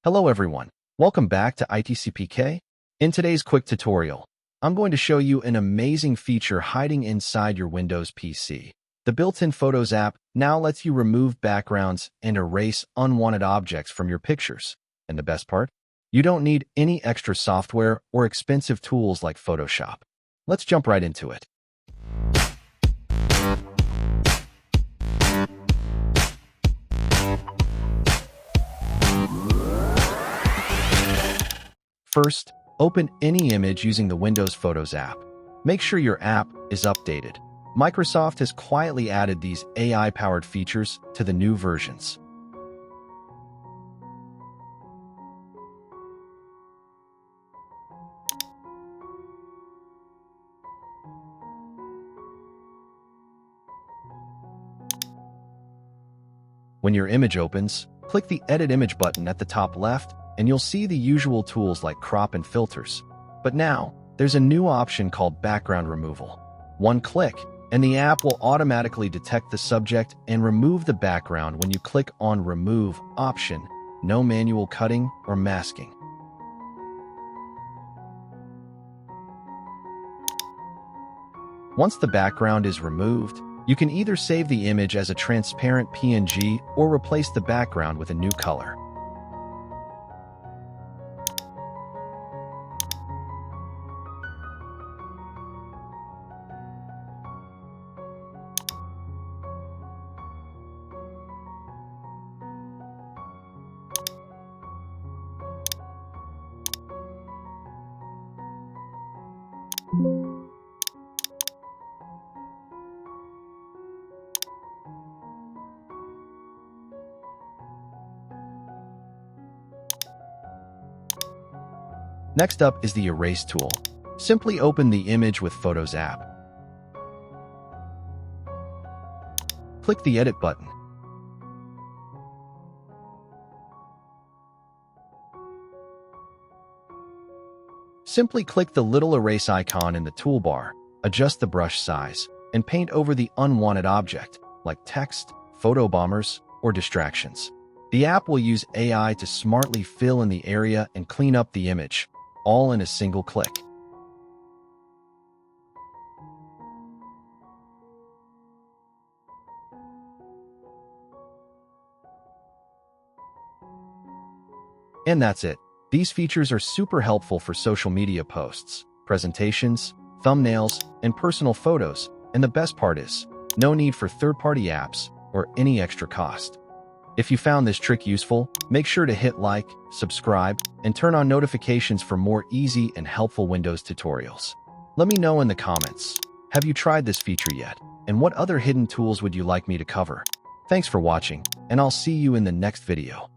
Hello everyone, welcome back to ITCPK. In today's quick tutorial, I'm going to show you an amazing feature hiding inside your Windows PC. The built-in Photos app now lets you remove backgrounds and erase unwanted objects from your pictures. And the best part? You don't need any extra software or expensive tools like Photoshop. Let's jump right into it. First, open any image using the Windows Photos app. Make sure your app is updated. Microsoft has quietly added these AI-powered features to the new versions. When your image opens, click the Edit Image button at the top left, and you'll see the usual tools like crop and filters. But now, there's a new option called background removal. One click, and the app will automatically detect the subject and remove the background when you click on Remove option. No manual cutting or masking. Once the background is removed, you can either save the image as a transparent PNG or replace the background with a new color. Next up is the Erase tool. Simply open the image with Photos app. Click the Edit button. Simply click the little erase icon in the toolbar, adjust the brush size, and paint over the unwanted object, like text, photo bombers, or distractions. The app will use AI to smartly fill in the area and clean up the image, all in a single click. And that's it. These features are super helpful for social media posts, presentations, thumbnails, and personal photos. And the best part is, no need for third-party apps or any extra cost. If you found this trick useful, make sure to hit like, subscribe, and turn on notifications for more easy and helpful Windows tutorials. Let me know in the comments, have you tried this feature yet? And what other hidden tools would you like me to cover? Thanks for watching, and I'll see you in the next video.